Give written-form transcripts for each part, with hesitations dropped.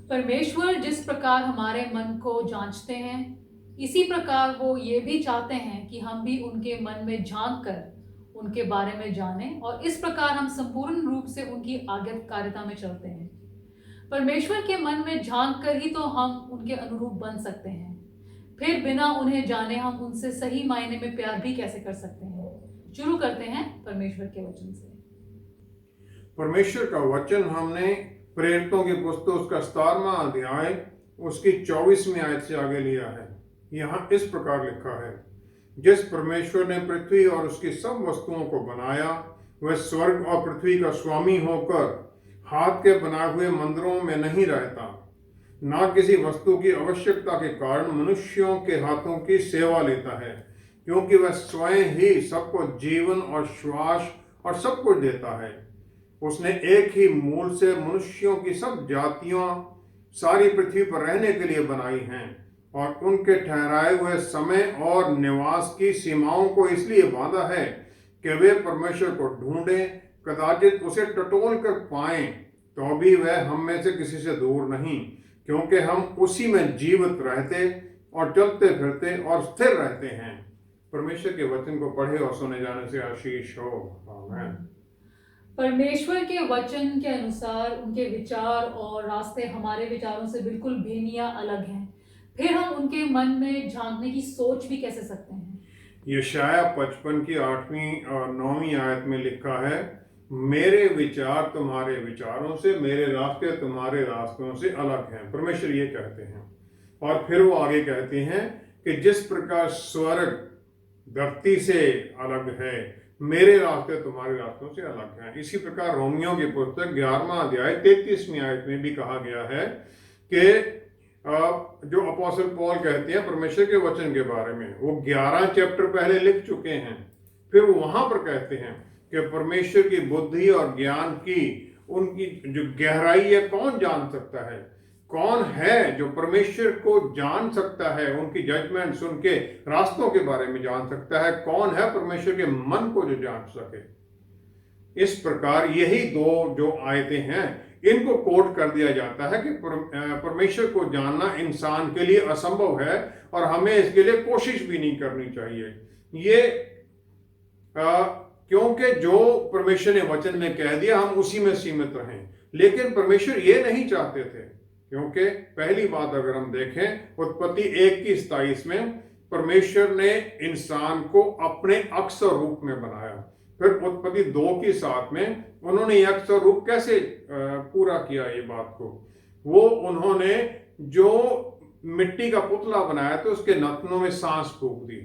परमेश्वर जिस प्रकार हमारे मन को जांचते हैं, इसी प्रकार वो ये भी चाहते हैं कि हम भी उनके मन में झांक कर उनके बारे में जानें और इस प्रकार हम संपूर्ण रूप से उनकी आज्ञाकारिता में चलते हैं। परमेश्वर के मन में झांक कर ही तो हम उनके अनुरूप बन सकते हैं। फिर बिना उन्हें जाने हम उनसे सही मायने में प्यार भी कैसे कर सकते हैं। शुरू करते हैं परमेश्वर के वचन से। परमेश्वर का वचन हमने प्रेरितों की पुस्तक उसका 17वां अध्याय उसकी 24वीं आयत से आगे लिया है। यहाँ इस प्रकार लिखा है, जिस परमेश्वर ने पृथ्वी और उसकी सब वस्तुओं को बनाया, वह स्वर्ग और पृथ्वी का स्वामी होकर हाथ के बनाए हुए मंदिरों में नहीं रहता, न किसी वस्तु की आवश्यकता के कारण मनुष्यों के हाथों की सेवा लेता है, क्योंकि वह स्वयं ही सबको जीवन और श्वास और सब कुछ देता है। उसने एक ही मूल से मनुष्यों की सब जातियां सारी पृथ्वी पर रहने के लिए बनाई हैं और उनके ठहराए हुए समय और निवास की सीमाओं को इसलिए बांधा है कि वे परमेश्वर को ढूंढें, कदाचित उसे टटोल कर पाएं, तो भी वह हम में से किसी से दूर नहीं, क्योंकि हम उसी में जीवित रहते और चलते फिरते और स्थिर रहते हैं। परमेश्वर के वचन को पढ़े और सुने जाने से आशीष हो। आमीन। परमेश्वर के वचन के अनुसार उनके विचार और रास्ते हमारे विचारों से बिल्कुल बेनिया अलग हैं। फिर हम उनके मन में झांकने की सोच भी कैसे सकते हैं। यशाया 55 की 8वीं और 9वीं आयत में लिखा है, मेरे विचार तुम्हारे विचारों से, मेरे रास्ते तुम्हारे रास्तों से अलग हैं। परमेश्वर ये कहते हैं। और फिर वो आगे कहते हैं कि जिस प्रकार स्वर्ग धरती से अलग है, मेरे रास्ते तुम्हारे रास्तों से अलग हैं। इसी प्रकार रोमियों की पुस्तक 11वां अध्याय 33वीं आयत में भी कहा गया है कि जो अपोस्टल पौल कहते हैं परमेश्वर के वचन के बारे में, वो 11 चैप्टर पहले लिख चुके हैं। फिर वो वहां पर कहते हैं कि परमेश्वर की बुद्धि और ज्ञान की उनकी जो गहराई है कौन जान सकता है, कौन है जो परमेश्वर को जान सकता है, उनकी जजमेंट्स, उनके रास्तों के बारे में जान सकता है, कौन है परमेश्वर के मन को जो जान सके। इस प्रकार यही दो जो आयतें हैं इनको कोट कर दिया जाता है कि परमेश्वर को जानना इंसान के लिए असंभव है और हमें इसके लिए कोशिश भी नहीं करनी चाहिए। ये क्योंकि जो परमेश्वर ने वचन में कह दिया हम उसी में सीमित रहें, लेकिन परमेश्वर ये नहीं चाहते थे। क्योंकि पहली बात अगर हम देखें उत्पत्ति 1:27 में परमेश्वर ने इंसान को अपने अक्सर रूप में बनाया। फिर उत्पत्ति 2:7 में उन्होंने अक्सर रूप कैसे पूरा किया ये बात को, वो उन्होंने जो मिट्टी का पुतला बनाया तो उसके नथनों में सांस फूंक दी,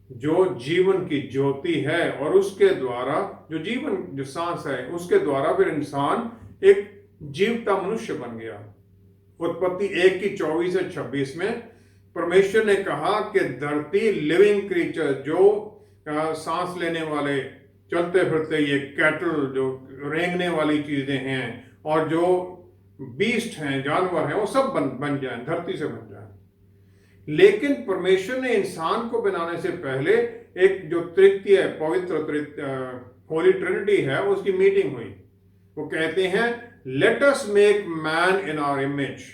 जो जीवन की ज्योति है, और उसके द्वारा जो जीवन जो सांस है उसके द्वारा फिर इंसान एक जीवता मनुष्य बन गया। उत्पत्ति 1:24 से 26 में परमेश्वर ने कहा कि धरती लिविंग क्रीचर, जो सांस लेने वाले, चलते फिरते ये कैटल जो रेंगने वाली चीजें हैं और जो बीस्ट हैं, जानवर हैं, वो सब बन जाएं, धरती से बन जाएं। लेकिन परमेश्वर ने इंसान को बनाने से पहले एक जो तृतीय पवित्र होली ट्रिनिटी है उसकी मीटिंग हुई। वो कहते हैं let us make man in our image,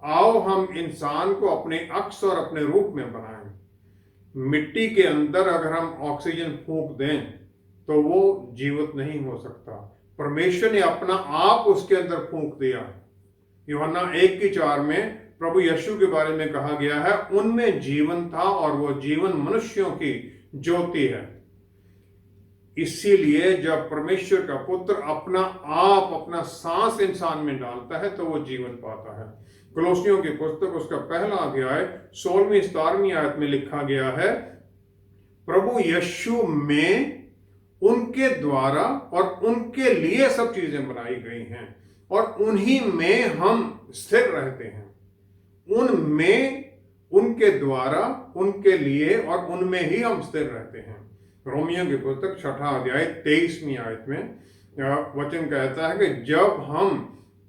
आओ हम इंसान को अपने अक्स और अपने रूप में बनाएं। मिट्टी के अंदर अगर हम ऑक्सीजन फूंक दें तो वो जीवित नहीं हो सकता। परमेश्वर ने अपना आप उसके अंदर फूंक दिया। यूहन्ना 1:4 में प्रभु यीशु के बारे में कहा गया है, उनमें जीवन था और वो जीवन मनुष्यों की ज्योति है। इसीलिए जब परमेश्वर का पुत्र अपना आप, अपना सांस इंसान में डालता है तो वो जीवन पाता है। कुलोसियों की पुस्तक उसका पहला अध्याय 16वीं-17वीं आयत में लिखा गया है, प्रभु यीशु में उनके द्वारा और उनके लिए सब चीजें बनाई गई हैं और उन्हीं में हम स्थिर रहते हैं। उनमें, उनके द्वारा, उनके लिए और उनमें ही हम स्थिर रहते हैं। रोमियो की पुस्तक 6वां अध्याय 23वीं आयत में वचन कहता है कि जब हम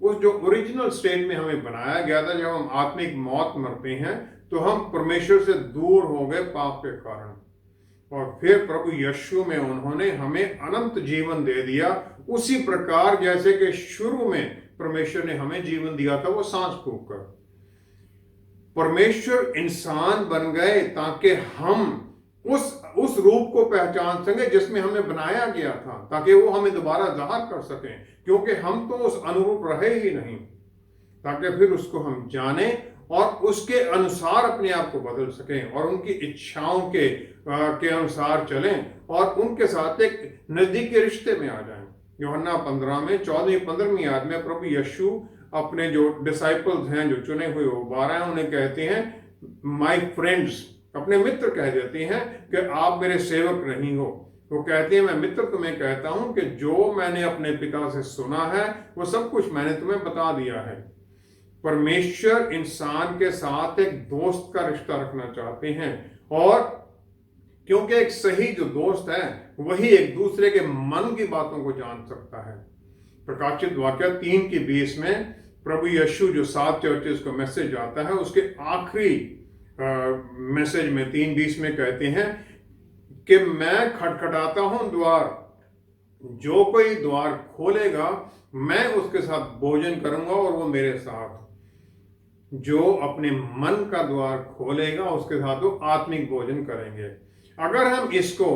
उस जो ओरिजिनल स्टेट में हमें बनाया गया था, जब हम आत्मिक मौत मरते हैं तो हम परमेश्वर से दूर हो गए पाप के कारण, और फिर प्रभु यीशु में उन्होंने हमें अनंत जीवन दे दिया। उसी प्रकार जैसे कि शुरू में परमेश्वर ने हमें जीवन दिया था, वो सांस फूंक कर। परमेश्वर इंसान बन गए ताकि हम उस रूप को पहचान सकें जिसमें हमें बनाया गया था, ताकि वो हमें दोबारा ज़ाहिर कर सकें, क्योंकि हम तो उस अनुरूप रहे ही नहीं, ताकि फिर उसको हम जाने और उसके अनुसार अपने आप को बदल सकें और उनकी इच्छाओं के अनुसार चलें और उनके साथ एक नजदीकी रिश्ते में आ जाएं। यूहन्ना 15 में 14-15वीं आयत में प्रभु यीशु अपने जो डिसाइपल्स हैं, जो चुने हुए वो 12 हैं, उन्हें कहते हैं माय फ्रेंड्स, अपने मित्र कह देती हैं कि आप मेरे सेवक नहीं हो। वो कहती है मैं मित्र तुम्हें कहता हूं कि जो मैंने अपने पिता से सुना है वो सब कुछ मैंने तुम्हें बता दिया है। परमेश्वर इंसान के साथ एक दोस्त का रिश्ता रखना चाहते हैं, और क्योंकि एक सही जो दोस्त है वही एक दूसरे के मन की बातों को जान सकता है। प्रकाशित वाक्य 3:20 में प्रभु यीशु जो 7 चर्चेस को मैसेज आता है, उसके आखिरी मैसेज में 3:20 में कहते हैं कि मैं खटखटाता हूं द्वार, जो कोई द्वार खोलेगा मैं उसके साथ भोजन करूंगा और वो मेरे साथ। जो अपने मन का द्वार खोलेगा उसके साथ वो आत्मिक भोजन करेंगे। अगर हम इसको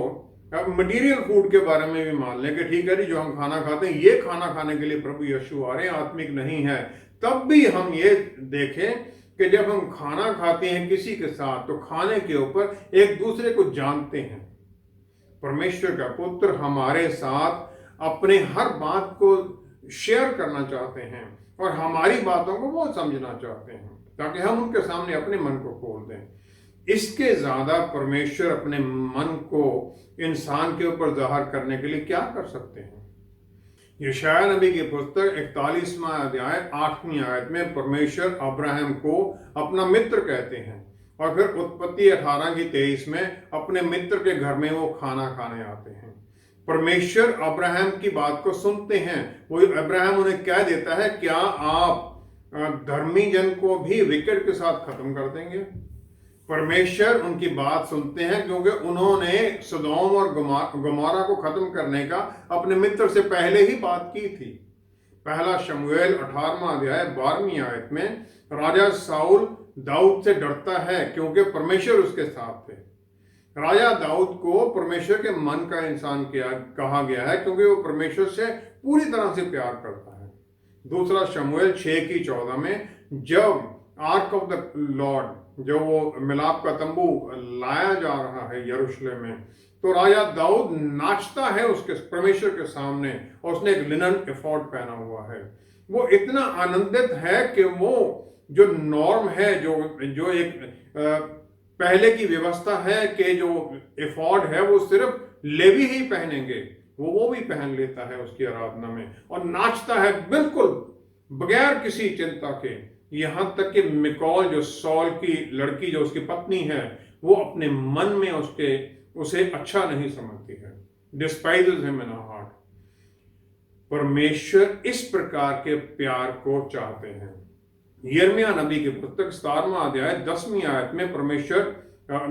मटेरियल फूड के बारे में भी मान लें कि ठीक है जी, जो हम खाना खाते हैं ये खाना खाने के लिए प्रभु यीशु आ रहे हैं, आत्मिक नहीं है, तब भी हम ये देखें कि जब हम खाना खाते हैं किसी के साथ तो खाने के ऊपर एक दूसरे को जानते हैं। परमेश्वर का पुत्र हमारे साथ अपने हर बात को शेयर करना चाहते हैं और हमारी बातों को वो समझना चाहते हैं, ताकि हम उनके सामने अपने मन को खोल दें। इसके ज्यादा परमेश्वर अपने मन को इंसान के ऊपर जाहिर करने के लिए क्या कर सकते हैं। यशायाह नबी की पुस्तक 41वां अध्याय 8वीं आयत में परमेश्वर अब्राहम को अपना मित्र कहते हैं, और फिर उत्पत्ति 18:23 में अपने मित्र के घर में वो खाना खाने आते हैं। परमेश्वर अब्राहम की बात को सुनते हैं। वो अब्राहम उन्हें कह देता है, क्या आप धर्मी जन को भी विकेट के साथ खत्म कर देंगे? परमेश्वर उनकी बात सुनते हैं, क्योंकि उन्होंने सदोम और गमोरा को खत्म करने का अपने मित्र से पहले ही बात की थी। पहला शमूएल 18वां अध्याय 12वीं आयत में राजा साउल दाऊद से डरता है क्योंकि परमेश्वर उसके साथ थे। राजा दाऊद को परमेश्वर के मन का इंसान कहा गया है, क्योंकि वो परमेश्वर से पूरी तरह से प्यार करता है। दूसरा शमूएल 6:14 में जब आर्क ऑफ द लॉर्ड, जो वो मिलाप का तंबू लाया जा रहा है यरूशलेम में, तो राजा दाऊद नाचता है उसके परमेश्वर के सामने, और उसने एक लिनन एफोर्ड पहना हुआ है। वो इतना आनंदित है कि वो जो नॉर्म है, जो एक पहले की व्यवस्था है कि जो एफोर्ड है वो सिर्फ लेवी ही पहनेंगे, वो भी पहन लेता है उसकी आराधना में, और नाचता है बिल्कुल बगैर किसी चिंता के। यहां तक कि मिकॉल जो सॉल की लड़की, जो उसकी पत्नी है, वो अपने मन में उसे अच्छा नहीं समझती है, despises him in her heart. परमेश्वर इस प्रकार के प्यार को चाहते हैं। यिर्मयाह नबी की पुस्तक 17वां अध्याय 10वीं आयत में परमेश्वर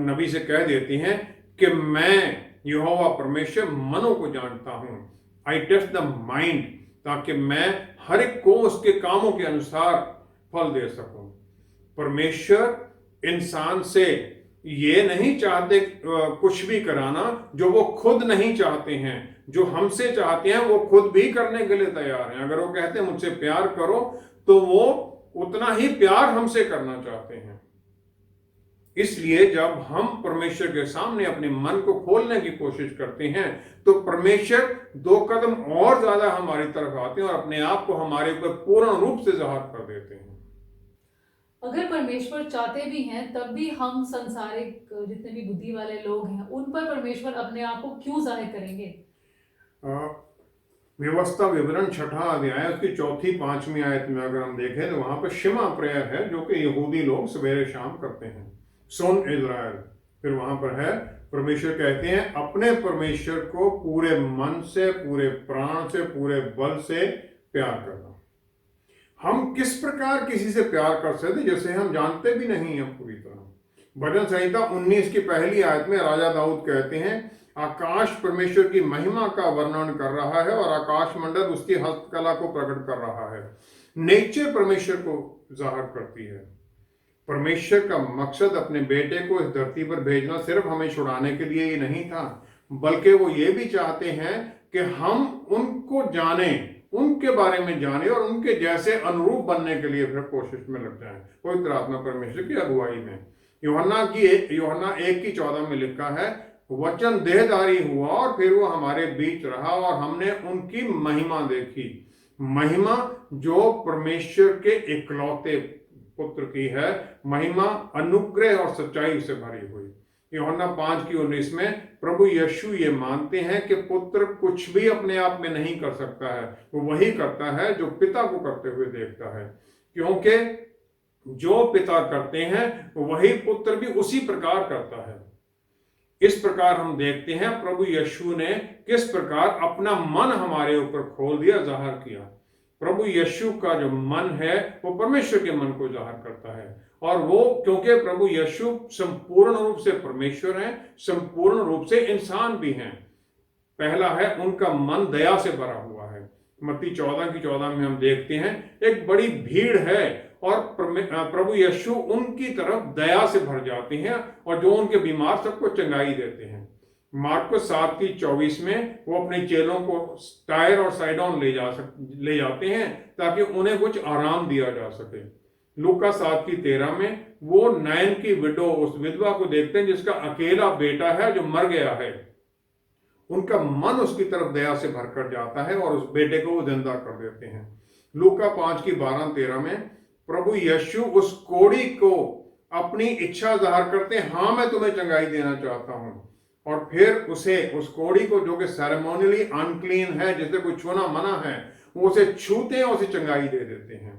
नबी से कह देती हैं कि मैं यहोवा परमेश्वर मनों को जानता हूं, आई टेस्ट द माइंड, ताकि मैं हर एक को उसके कामों के अनुसार फल दे सकूं। परमेश्वर इंसान से ये नहीं चाहते कुछ भी कराना जो वो खुद नहीं चाहते हैं। जो हमसे चाहते हैं वो खुद भी करने के लिए तैयार हैं। अगर वो कहते हैं मुझसे प्यार करो, तो वो उतना ही प्यार हमसे करना चाहते हैं। इसलिए जब हम परमेश्वर के सामने अपने मन को खोलने की कोशिश करते हैं, तो परमेश्वर 2 कदम और ज्यादा हमारी तरफ आते हैं और अपने आप को हमारे ऊपर पूर्ण रूप से जाहिर कर देते हैं। अगर परमेश्वर चाहते भी हैं, तब भी हम संसारिक जितने भी बुद्धि वाले लोग हैं, उन पर परमेश्वर अपने आप को क्यों जाहिर करेंगे? व्यवस्था विवरण 6ठा अध्याय उसकी 4-5वीं आयत में अगर हम देखें तो वहां पर शिमा प्रेयर है, जो कि यहूदी लोग सवेरे शाम करते हैं। सुन इज़राइल, फिर वहां पर है परमेश्वर कहते हैं अपने परमेश्वर को पूरे मन से, पूरे प्राण से, पूरे बल से प्यार करना। हम किस प्रकार किसी से प्यार कर सकते जैसे हम जानते भी नहीं हैं पूरी तरह। भजन संहिता 19 की पहली आयत में राजा दाऊद कहते हैं आकाश परमेश्वर की महिमा का वर्णन कर रहा है और आकाश मंडल उसकी हस्तकला को प्रकट कर रहा है। नेचर परमेश्वर को जाहिर करती है। परमेश्वर का मकसद अपने बेटे को इस धरती पर भेजना सिर्फ हमें छुड़ाने के लिए ही नहीं था, बल्कि वो ये भी चाहते हैं कि हम उनको जाने, उनके बारे में जाने और उनके जैसे अनुरूप बनने के लिए फिर कोशिश में लग जाएं पवित्र आत्मा परमेश्वर की अगुवाई में। यूहन्ना 1:14 में लिखा है, वचन देहधारी हुआ और फिर वो हमारे बीच रहा और हमने उनकी महिमा देखी। महिमा जो परमेश्वर के इकलौते पुत्र की है, महिमा अनुग्रह और सच्चाई से भरी हुई। यूहन्ना 5:19 में प्रभु यीशु ये मानते हैं कि पुत्र कुछ भी अपने आप में नहीं कर सकता है, वो वही करता है जो पिता को करते हुए देखता है, क्योंकि जो पिता करते हैं वही पुत्र भी उसी प्रकार करता है। इस प्रकार हम देखते हैं प्रभु यीशु ने किस प्रकार अपना मन हमारे ऊपर खोल दिया, जाहिर किया। प्रभु यीशु का जो मन है वो परमेश्वर के मन को जाहिर करता है, और वो क्योंकि प्रभु यीशु संपूर्ण रूप से परमेश्वर हैं, संपूर्ण रूप से इंसान भी हैं। पहला है उनका मन दया से भरा हुआ है। मत्ती 14:14 में हम देखते हैं एक बड़ी भीड़ है और प्रभु यीशु उनकी तरफ दया से भर जाते हैं और जो उनके बीमार सबको चंगाई देते हैं। मार्कुस 7:24 में वो अपने चेलों को टायर और साइडोन ले जाते हैं ताकि उन्हें कुछ आराम दिया जा सके। लूका 7:13 में वो नाइन की विडो, उस विधवा को देखते हैं जिसका अकेला बेटा है जो मर गया है। उनका मन उसकी तरफ दया से भरकर जाता है और उस बेटे को वो जिंदा कर देते हैं। लूका 5:12-13 में प्रभु यीशु उस कोढ़ी को अपनी इच्छा जाहिर करते हैं, हाँ मैं तुम्हें चंगाई देना चाहता हूं, और फिर उस कोढ़ी को जो कि सेरेमोनियली अनक्लीन है, जिसे कोई छूना मना है, वो उसे छूते हैं, उसे चंगाई दे देते हैं।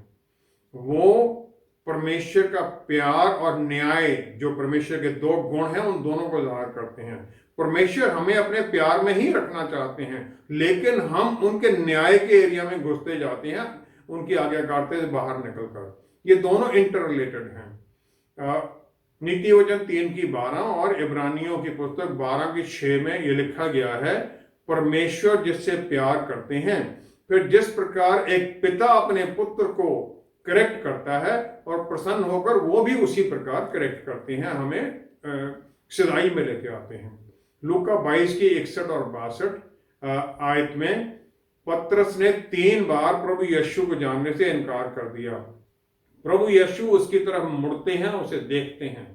वो परमेश्वर का प्यार और न्याय, जो परमेश्वर के दो गुण हैं, उन दोनों को जाहिर करते हैं। परमेश्वर हमें अपने प्यार में ही रखना चाहते हैं, लेकिन हम उनके न्याय के एरिया में घुसते जाते हैं, उनकी आज्ञाकारिता से बाहर निकलकर। ये दोनों इंटर रिलेटेड हैं। नीति वचन 3:12 और इब्रानियों की पुस्तक 12:6 में ये लिखा गया है, परमेश्वर जिससे प्यार करते हैं, फिर जिस प्रकार एक पिता अपने पुत्र को करेक्ट करता है और प्रसन्न होकर वो भी उसी प्रकार करेक्ट करते हैं, हमें सच्चाई में लेके आते हैं। लूका 22:61 और 62 आयत में पतरस ने 3 बार प्रभु यीशु को जानने से इनकार कर दिया। प्रभु यीशु उसकी तरफ मुड़ते हैं, उसे देखते हैं,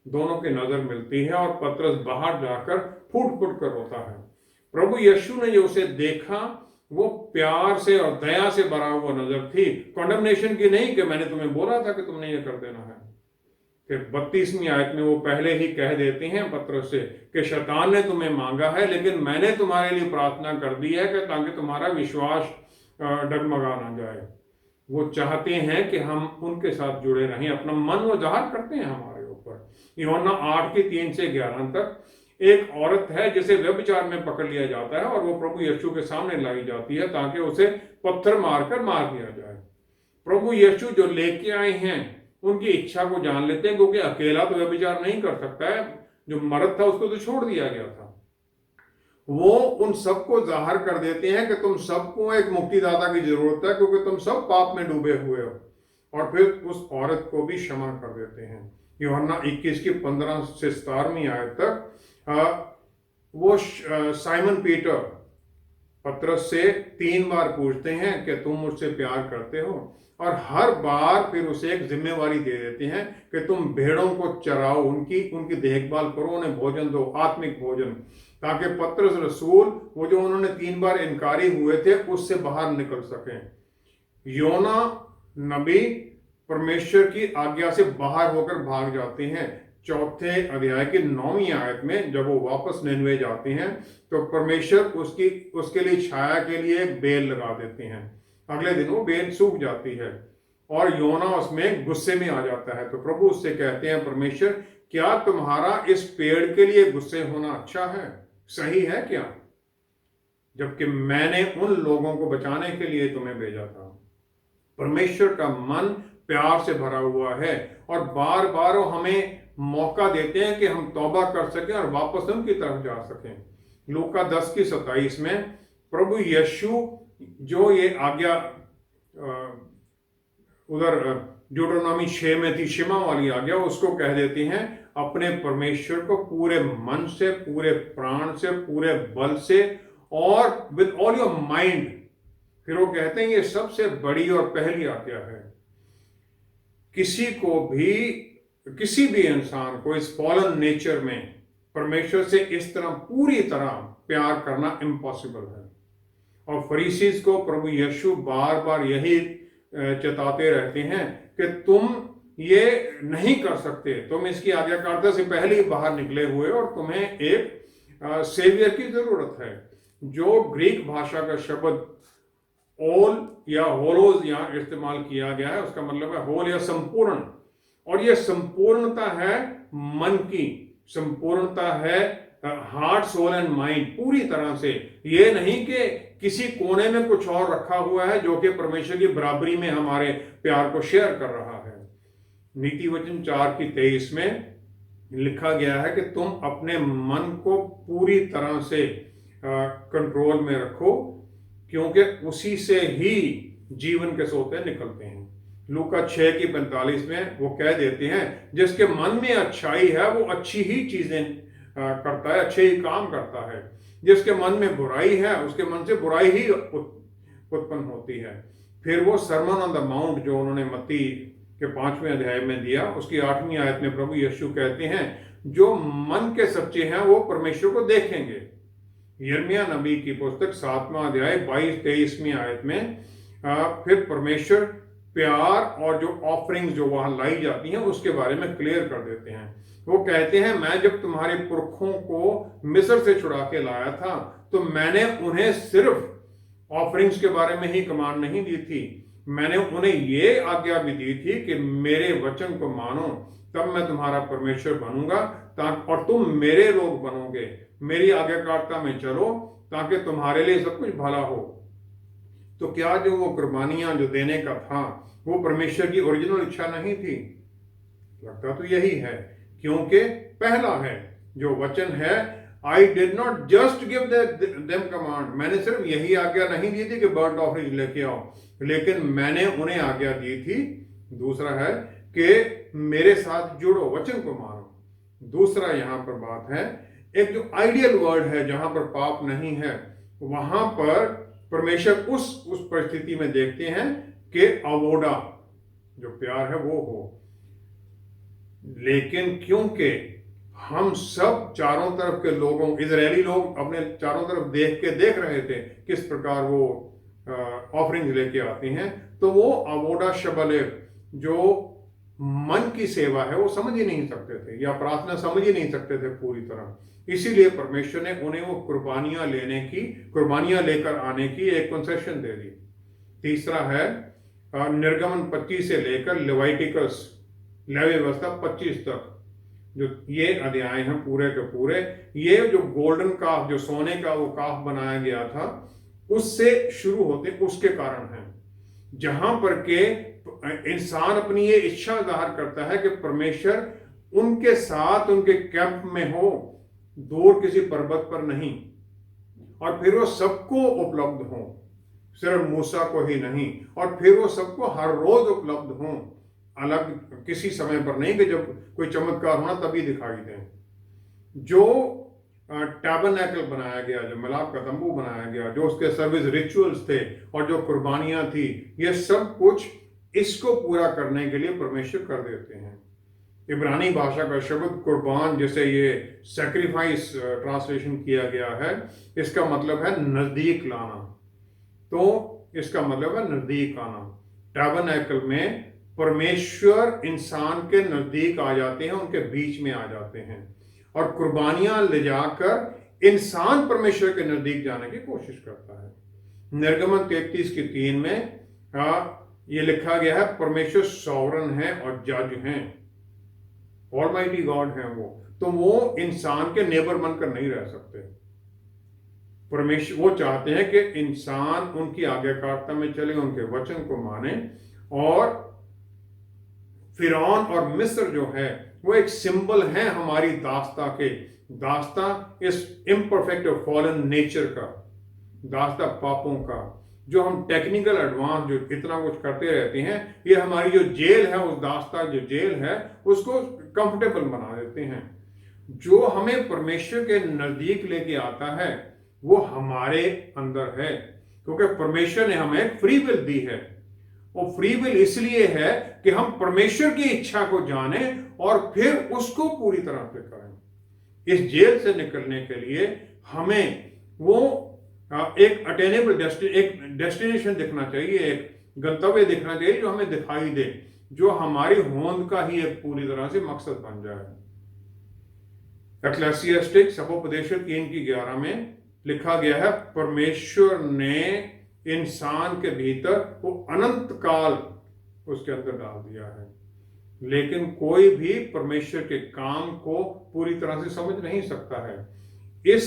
दोनों की नजर मिलती है और पतरस बाहर जाकर फूट फूट कर रोता है। प्रभु यीशु ने जो उसे देखा वो प्यार से और दया से भरा हुआ नजर थी, कॉन्डमनेशन की नहीं कि मैंने तुम्हें बोला था कि तुमने ये कर देना है। फिर 32वीं आयत में वो पहले ही कह देते हैं पतरस से कि शैतान ने तुम्हें मांगा है, लेकिन मैंने तुम्हारे लिए प्रार्थना कर दी है कि ताकि तुम्हारा विश्वास डगमगा ना जाए। वो चाहते हैं कि हम उनके साथ जुड़े रहें, अपना मन वो जाहिर करते हैं हमारे ऊपर। यूहन्ना 8:3-11 तक एक औरत है जिसे व्यभिचार में पकड़ लिया जाता है और वो प्रभु यीशु के सामने लाई जाती है ताकि उसे पत्थर मारकर मार दिया जाए। प्रभु यीशु जो लेके आए हैं उनकी इच्छा को जान लेते हैं, क्योंकि अकेला तो व्यभिचार नहीं कर सकता है, जो मर्द था उसको तो छोड़ दिया गया था। वो उन सबको जाहिर कर देते हैं कि तुम सबको एक मुक्तिदाता की जरूरत है, क्योंकि तुम सब पाप में डूबे हुए हो, और फिर उस औरत को भी क्षमा कर देते हैं। यूहन्ना 21:15-17 आयत तक वो साइमन पीटर पतरस से 3 बार पूछते हैं कि तुम मुझसे प्यार करते हो, और हर बार फिर उसे एक जिम्मेवारी दे देते हैं कि तुम भेड़ों को चराओ, उनकी देखभाल करो, उन्हें भोजन दो, आत्मिक भोजन, ताकि पतरस रसूल वो जो उन्होंने 3 बार इनकारी हुए थे उससे बाहर निकल सकें। योना नबी परमेश्वर की आज्ञा से बाहर होकर भाग जाते हैं। 4 अध्याय की 9वीं आयत में जब वो वापस निनवे जाते हैं तो परमेश्वर उसके लिए छाया के लिए एक बेल लगा देते हैं। अगले दिन वो बेल सूख जाती है और योना उसमें गुस्से में आ जाता है। तो प्रभु उससे कहते हैं, परमेश्वर क्या तुम्हारा इस पेड़ के लिए गुस्से होना अच्छा है, सही है क्या, जबकि मैंने उन लोगों को बचाने के लिए तुम्हें भेजा था। परमेश्वर का मन प्यार से भरा हुआ है और बार बार वो हमें मौका देते हैं कि हम तौबा कर सकें और वापस उनकी तरफ जा सकें। लूका 10:27 में प्रभु यीशु जो ये आज्ञा उधर ड्यूटरोनॉमी 6 में थी शिमा वाली आज्ञा, उसको कह देती हैं अपने परमेश्वर को पूरे मन से, पूरे प्राण से, पूरे बल से और विद ऑल योर माइंड। फिर वो कहते हैं ये सबसे बड़ी और पहली आज्ञा है। किसी को भी, किसी भी इंसान को इस फॉलन नेचर में परमेश्वर से इस तरह पूरी तरह प्यार करना इम्पॉसिबल है। और फरीसीज को प्रभु यीशु बार बार यही चेताते रहते हैं कि तुम ये नहीं कर सकते, तुम इसकी आज्ञाकारिता से पहले ही बाहर निकले हुए और तुम्हें एक सेवियर की जरूरत है। जो ग्रीक भाषा का शब्द ओल या होलोज यहाँ इस्तेमाल किया गया है, उसका मतलब है होल या संपूर्ण। और ये संपूर्णता है मन की, संपूर्णता है हार्ट, सोल एंड माइंड, पूरी तरह से। ये नहीं कि किसी कोने में कुछ और रखा हुआ है जो कि परमेश्वर की बराबरी में हमारे प्यार को शेयर कर रहा है। नीति वचन 4:23 में लिखा गया है कि तुम अपने मन को पूरी तरह से कंट्रोल में रखो, क्योंकि उसी से ही जीवन के सोते निकलते हैं। लूका 6:45 में वो कह देते हैं जिसके मन में अच्छाई है वो अच्छी ही चीजें करता है, अच्छे ही काम करता है। जिसके मन में बुराई है उसके मन से बुराई ही उत्पन्न होती है। फिर वो सरमन ऑन द माउंट जो उन्होंने मत्ती के 5वें अध्याय में दिया, उसकी 8वीं आयत में प्रभु यीशु कहते हैं जो मन के सच्चे हैं वो परमेश्वर को देखेंगे। यिर्मयाह नबी की पुस्तक 7वां अध्याय 22-23वीं आयत में फिर परमेश्वर प्यार और जो ऑफरिंग्स जो वहां लाई जाती हैं उसके बारे में क्लियर कर देते हैं। वो कहते हैं मैं जब तुम्हारे पुरखों को मिस्र से छुड़ा के लाया था तो मैंने उन्हें सिर्फ ऑफरिंग्स के बारे में ही कमांड नहीं दी थी, मैंने उन्हें ये आज्ञा भी दी थी कि मेरे वचन को मानो, तब मैं तुम्हारा परमेश्वर बनूंगा और तुम मेरे लोग बनोगे। मेरी आज्ञाकारिता में चलो ताकि तुम्हारे लिए सब कुछ भला हो। तो क्या जो वो कुर्बानियां जो देने का था वो परमेश्वर की ओरिजिनल इच्छा नहीं थी? लगता तो यही है, क्योंकि पहला है जो वचन है, I did not just give them command, मैंने सिर्फ यही आज्ञा नहीं दी थी कि बर्ट ऑफरिंग लेके आओ, लेकिन मैंने उन्हें आज्ञा दी थी, दूसरा है कि मेरे साथ जुड़ो, वचन को मानो। दूसरा यहां पर बात है, एक जो आइडियल वर्ल्ड है जहां पर पाप नहीं है, वहां पर परमेश्वर उस परिस्थिति में देखते हैं कि अवोडा जो प्यार है वो हो। लेकिन क्योंकि हम सब चारों तरफ के लोगों, इजरायली लोग अपने चारों तरफ देख रहे थे किस प्रकार वो ऑफरिंग्स लेके आती हैं, तो वो अवोडा शबले जो मन की सेवा है वो समझ ही नहीं सकते थे, या प्रार्थना समझ ही नहीं सकते थे पूरी तरह। इसीलिए परमेश्वर ने उन्हें वो कुर्बानियां लेकर आने की एक कंसेशन दे दी। तीसरा है निर्गमन 25 से लेकर लेविटिकस लेवी व्यवस्था 25 तक जो ये अध्याय हैं पूरे के पूरे, ये जो गोल्डन काफ, जो सोने का वो काफ बनाया गया था, उससे शुरू होते उसके कारण है, जहां पर के इंसान अपनी ये इच्छा जाहिर करता है कि परमेश्वर उनके साथ उनके कैंप में हो, दूर किसी पर्वत पर नहीं, और फिर वो सबको उपलब्ध हो, सिर्फ मूसा को ही नहीं, और फिर वो सबको हर रोज उपलब्ध हो, अलग किसी समय पर नहीं कि जब कोई चमत्कार होना तभी दिखाई दें। जो टैबरनेकल बनाया गया, जो मिलाप का तंबू बनाया गया, जो उसके सर्विस रिचुअल्स थे और जो कुर्बानियां थी, ये सब कुछ इसको पूरा करने के लिए परमेश्वर कर देते हैं। इब्रानी भाषा का शब्द कुर्बान, जैसे ये सैक्रिफाइस ट्रांसलेशन किया गया है, इसका मतलब है नजदीक लाना। तो इसका मतलब है नजदीक आना। टैबरनेकल में परमेश्वर इंसान के नजदीक आ जाते हैं, उनके बीच में आ जाते हैं, और कुर्बानियां ले जाकर इंसान परमेश्वर के नजदीक जाने की कोशिश करता है। निर्गमन 33:3 में ये लिखा गया है, परमेश्वर सॉवरन है और जज हैं, ऑलमाइटी गॉड है वो, तो वो इंसान के नेबर बनकर नहीं रह सकते। परमेश्वर वो चाहते हैं कि इंसान उनकी आज्ञाकारिता में चले, उनके वचन को माने। और फिरौन और मिस्र जो है वो एक सिंबल है हमारी दास्ता के, दास्ता इस इम्परफेक्ट और फॉलन नेचर का, दास्ता पापों का। जो हम टेक्निकल एडवांस जो इतना कुछ करते रहते हैं, ये हमारी जो जेल है, उस दास्ता जो जेल है उसको कंफर्टेबल बना देते हैं। जो हमें परमेश्वर के नजदीक लेके आता है वो हमारे अंदर है, क्योंकि परमेश्वर ने हमें एक फ्री विल दी है। और फ्री विल इसलिए है कि हम परमेश्वर की इच्छा को जाने और फिर उसको पूरी तरह से करें। इस जेल से निकलने के लिए हमें वो एक अटेनेबल एक डेस्टिनेशन दिखना चाहिए, एक गंतव्य दिखना चाहिए जो हमें दिखाई दे, जो हमारी होंद का ही एक पूरी तरह से मकसद बन जाए। एक्लेसियास्टिक सपोपदेशक 3:11 में लिखा गया है, परमेश्वर ने इंसान के भीतर वो अनंत काल उसके अंदर डाल दिया है, लेकिन कोई भी परमेश्वर के काम को पूरी तरह से समझ नहीं सकता है। इस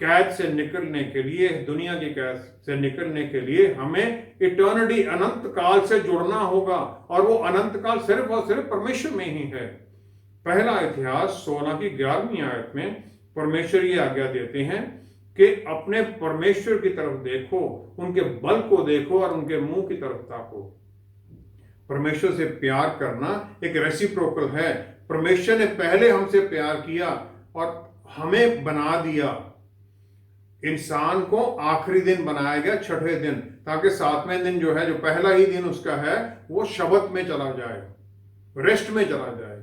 कैद से निकलने के लिए, दुनिया की कैद से निकलने के लिए हमें इटर्निटी, अनंत काल से जुड़ना होगा, और वो अनंत काल सिर्फ और सिर्फ परमेश्वर में ही है। पहला इतिहास 16:11 आयत में परमेश्वर ये आज्ञा देते हैं कि अपने परमेश्वर की तरफ देखो, उनके बल को देखो और उनके मुंह की तरफ ताको। परमेश्वर से प्यार करना एक रेसिप्रोकल है। परमेश्वर ने पहले हमसे प्यार किया और हमें बना दिया। इंसान को आखिरी दिन बनाया गया, छठे दिन, ताकि सातवें दिन जो है, जो पहला ही दिन उसका है, वो शबत में चला जाए, रेस्ट में चला जाए।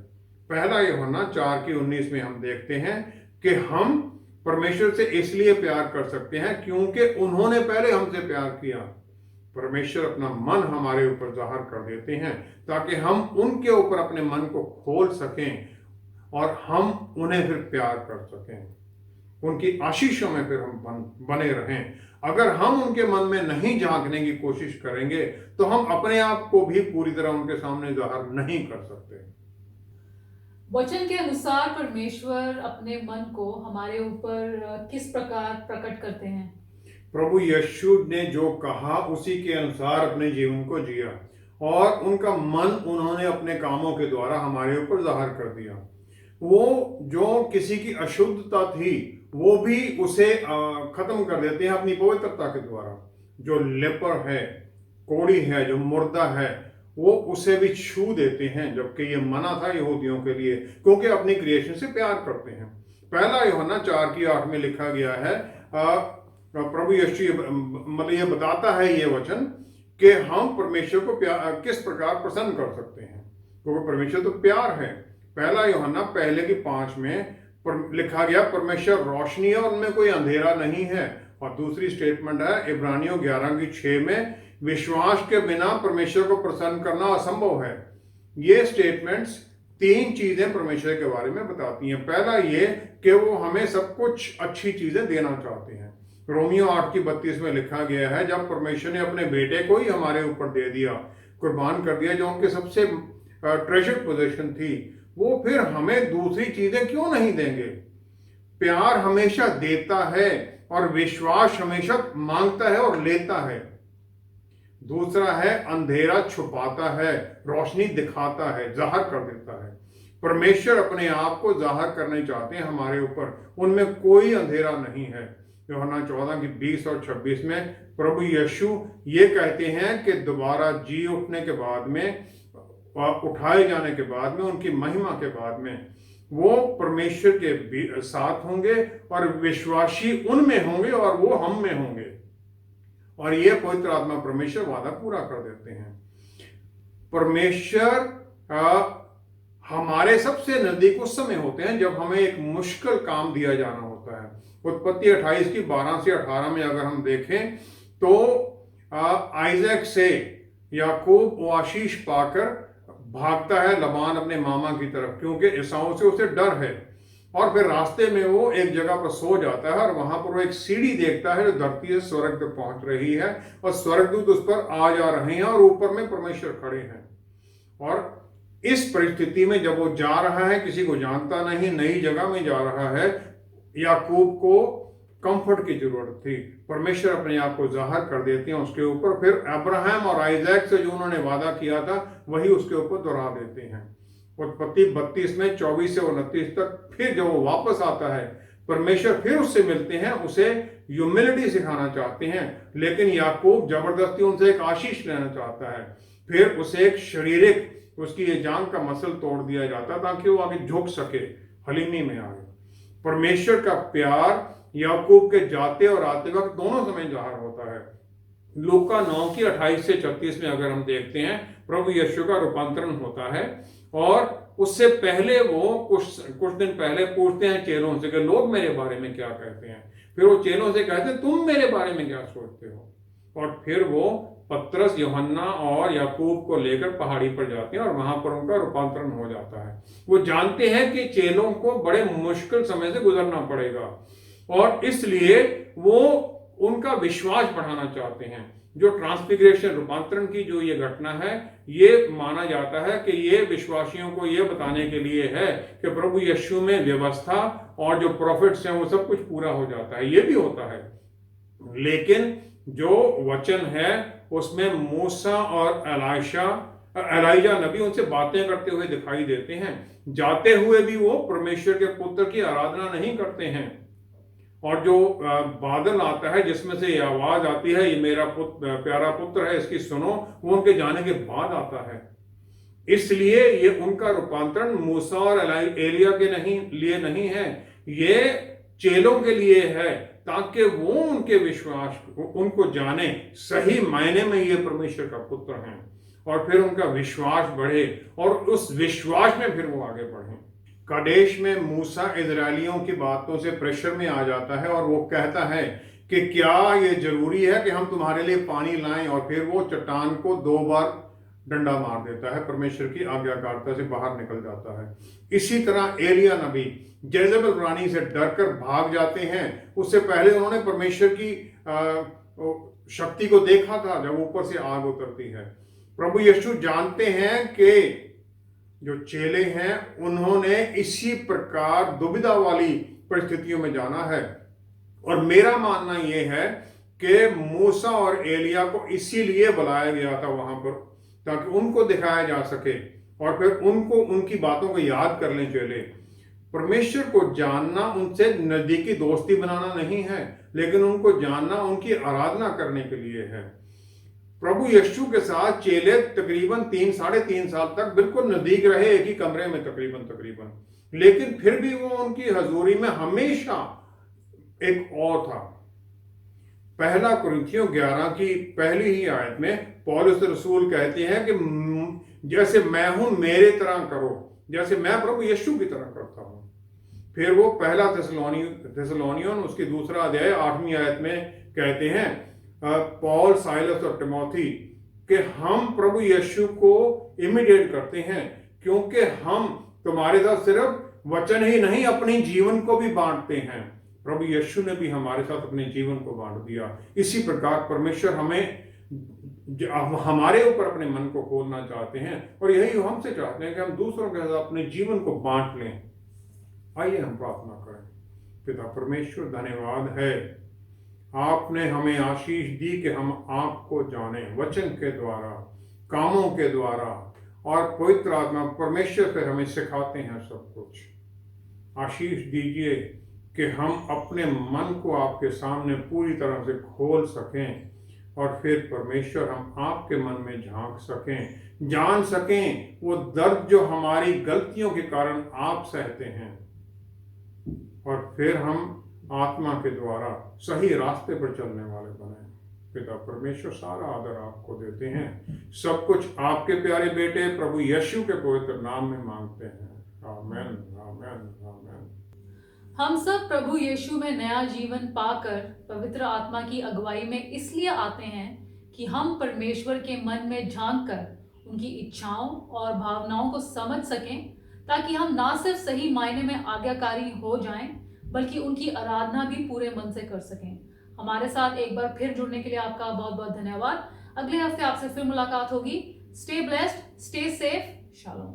पहला यूहन्ना 4:19 में हम देखते हैं कि हम परमेश्वर से इसलिए प्यार कर सकते हैं क्योंकि उन्होंने पहले हमसे प्यार किया। परमेश्वर अपना मन हमारे ऊपर जाहिर कर देते हैं ताकि हम उनके ऊपर अपने मन को खोल सकें और हम उन्हें फिर प्यार कर सकें, उनकी आशीषों में फिर हम बने रहें। अगर हम उनके मन में नहीं झांकने की कोशिश करेंगे तो हम अपने आप को भी पूरी तरह उनके सामने जाहिर नहीं कर सकते। वचन के अनुसार परमेश्वर अपने मन को हमारे ऊपर किस प्रकार प्रकट करते हैं? प्रभु यीशु ने जो कहा उसी के अनुसार अपने जीवन को जिया और उनका मन उन्होंने अपने कामों के द्वारा हमारे ऊपर जाहिर कर दिया। वो जो किसी की अशुद्धता थी वो भी उसे खत्म कर देते हैं अपनी पवित्रता के द्वारा। जो लेपर है, कोढ़ी है, जो मुर्दा है, वो उसे भी छू देते हैं, जबकि ये मना था यहूदियों के लिए, क्योंकि अपनी क्रिएशन से प्यार करते हैं। पहला यूहन्ना 4:8 में लिखा गया है, प्रभु यीशु मतलब ये बताता है ये वचन कि हम परमेश्वर को किस प्रकार प्रसन्न कर सकते हैं, क्योंकि परमेश्वर तो प्यार है। पहला यूहन्ना 1:5 में लिखा गया, परमेश्वर रोशनी है और उनमें कोई अंधेरा नहीं है। और दूसरी स्टेटमेंट है इब्रानियों 11:6 में, विश्वास के बिना परमेश्वर को प्रसन्न करना असंभव है। ये स्टेटमेंट्स 3 चीजें परमेश्वर के बारे में बताती हैं। पहला ये कि वो हमें सब कुछ अच्छी चीजें देना चाहते हैं। रोमियो 8:32 में लिखा गया है, जब परमेश्वर ने अपने बेटे को ही हमारे ऊपर दे दिया, कुर्बान कर दिया, जो उनके सबसे ट्रेजर्ड पोजीशन थी, वो फिर हमें दूसरी चीजें क्यों नहीं देंगे। प्यार हमेशा देता है और विश्वास हमेशा मांगता है और लेता है। दूसरा है अंधेरा छुपाता है, रोशनी दिखाता है, जाहिर कर देता है। परमेश्वर अपने आप को जाहिर करने चाहते हैं हमारे ऊपर, उनमें कोई अंधेरा नहीं है। यूहन्ना 14:20 और 26 में प्रभु यीशु ये कहते हैं कि दोबारा जी उठने के बाद में, उठाए जाने के बाद में, उनकी महिमा के बाद में वो परमेश्वर के साथ होंगे और विश्वासी उनमें होंगे और वो हम में होंगे। और ये पवित्र आत्मा परमेश्वर वादा पूरा कर देते हैं। परमेश्वर हमारे सबसे नजदीक उस समय होते हैं जब हमें एक मुश्किल काम दिया जाना होता है। उत्पत्ति 28:12-18 में अगर हम देखें तो आइजैक से याकूब वो आशीष पाकर भागता है लबान अपने मामा की तरफ, क्योंकि एसाऊ से उसे डर है। और फिर रास्ते में वो एक जगह पर सो जाता है और वहां पर वो एक सीढ़ी देखता है जो धरती से स्वर्ग तक पहुंच रही है और स्वर्गदूत उस पर आ जा रहे हैं और ऊपर में परमेश्वर खड़े हैं। और इस परिस्थिति में जब वो जा रहा है, किसी को जानता नहीं, नई जगह में जा रहा है, याकूब को कंफर्ट की जरूरत थी। परमेश्वर अपने आप को जाहिर कर देते हैं उसके ऊपर। फिर अब्राहम और आइजैक से जो उन्होंने वादा किया था वही उसके ऊपर दोहरा देते हैं। उत्पत्ति 32 में 24 से 29 तक फिर जब वो वापस आता है, परमेश्वर फिर उससे मिलते हैं, उसे ह्यूमिलिटी सिखाना चाहते हैं, लेकिन याकूब जबरदस्ती उनसे एक आशीष लेना चाहता है। फिर उसे एक शारीरिक उसकी ये जांग का मसल तोड़ दिया जाता ताकि वो आगे झुक सके, हलीमी में आए। परमेश्वर का प्यार याकूब के जाते और आते वक्त दोनों समय जाहिर होता है। लूका 9 की 28 से 36 में अगर हम देखते हैं, प्रभु यीशु का रूपांतरण होता है और उससे पहले वो कुछ दिन पहले पूछते हैं चेलों से कि लोग मेरे बारे में क्या कहते हैं। फिर वो चेलों से कहते हैं तुम मेरे बारे में क्या सोचते हो। और फिर वो पतरस, यूहन्ना और याकूब को लेकर पहाड़ी पर जाते हैं और वहां पर उनका रूपांतरण हो जाता है। वो जानते हैं कि चेलों को बड़े मुश्किल समय से गुजरना पड़ेगा और इसलिए वो उनका विश्वास बढ़ाना चाहते हैं। जो ट्रांसफिगरेशन, रूपांतरण की जो ये घटना है, ये माना जाता है कि ये विश्वासियों को ये बताने के लिए है कि प्रभु यीशु में व्यवस्था और जो प्रोफेट्स हैं वो सब कुछ पूरा हो जाता है। ये भी होता है, लेकिन जो वचन है उसमें मूसा और एलाइजा नबी उनसे बातें करते हुए दिखाई देते हैं। जाते हुए भी वो परमेश्वर के पुत्र की आराधना नहीं करते हैं। और जो बादल आता है जिसमें से ये आवाज आती है, ये मेरा प्यारा पुत्र है, इसकी सुनो, वो उनके जाने के बाद आता है। इसलिए ये उनका रूपांतरण मूसा और एलिया के लिए नहीं है, ये चेलों के लिए है ताकि वो उनके विश्वास उनको जाने, सही मायने में ये परमेश्वर का पुत्र हैं, और फिर उनका विश्वास बढ़े और उस विश्वास में फिर वो आगे बढ़े। कादेश में मूसा इजरायलियों की बातों से प्रेशर में आ जाता है और वो कहता है कि क्या ये जरूरी है कि हम तुम्हारे लिए पानी लाएं, और फिर वो चट्टान को 2 बार डंडा मार देता है, परमेश्वर की आज्ञाकारिता से बाहर निकल जाता है। इसी तरह एलिया नबी जेजबेल रानी से डरकर भाग जाते हैं। उससे पहले उन्होंने परमेश्वर की शक्ति को देखा था जब ऊपर से आग उतरती है। प्रभु यीशु जानते हैं कि जो चेले हैं उन्होंने इसी प्रकार दुविधा वाली परिस्थितियों में जाना है, और मेरा मानना यह है कि मूसा और एलिया को इसीलिए बुलाया गया था वहां पर, ताकि उनको दिखाया जा सके और फिर उनको उनकी बातों को याद कर लें चेले। परमेश्वर को जानना उनसे नजदीकी दोस्ती बनाना नहीं है, लेकिन उनको जानना उनकी आराधना करने के लिए है। प्रभु यीशु के साथ चेले तकरीबन 3-3.5 साल तक बिल्कुल नजदीक रहे, एक ही कमरे में तकरीबन, लेकिन फिर भी वो उनकी हजूरी में हमेशा एक और था। पहला कुरिन्थियों 11 की पहली ही आयत में पौलुस रसूल कहते हैं कि जैसे मैं हूं मेरे तरह करो, जैसे मैं प्रभु यीशु की तरह करता हूं। फिर वो पहला थिस्सलुनीकियों उसकी 2 अध्याय 8वीं आयत में कहते हैं, पॉल, साइलस और तिमोथी, कि हम प्रभु यीशु को इमिटेट करते हैं, क्योंकि हम तुम्हारे साथ सिर्फ वचन ही नहीं अपने जीवन को भी बांटते हैं। प्रभु यीशु ने भी हमारे साथ अपने जीवन को बांट दिया। इसी प्रकार परमेश्वर हमारे ऊपर अपने मन को खोलना चाहते हैं, और यही हमसे चाहते हैं कि हम दूसरों के साथ अपने जीवन को बांट लें। आइए हम प्रार्थना करें। पिता परमेश्वर, धन्यवाद है आपने हमें आशीष दी कि हम आपको जाने, वचन के द्वारा, कामों के द्वारा, और पवित्र आत्मा परमेश्वर से हमें सिखाते हैं सब कुछ। आशीष दीजिए कि हम अपने मन को आपके सामने पूरी तरह से खोल सकें, और फिर परमेश्वर हम आपके मन में झांक सकें, जान सकें वो दर्द जो हमारी गलतियों के कारण आप सहते हैं, और फिर हम आत्मा के द्वारा सही रास्ते पर चलने वाले बने। पिता परमेश्वर, सारा आदर आपको देते हैं। सब कुछ आपके प्यारे बेटे प्रभु यीशु के पवित्र नाम में मांगते हैं। आमीन, आमीन, आमीन। हम सब प्रभु यीशु में नया जीवन पाकर पवित्र आत्मा की अगुवाई में इसलिए आते हैं कि हम परमेश्वर के मन में झांक कर उनकी इच्छाओं और भावनाओं को समझ सकें, ताकि हम ना सिर्फ सही मायने में आज्ञाकारी हो जाएं, बल्कि उनकी आराधना भी पूरे मन से कर सकें। हमारे साथ एक बार फिर जुड़ने के लिए आपका बहुत बहुत धन्यवाद। अगले हफ्ते आपसे फिर मुलाकात होगी। Stay blessed, stay safe, shalom.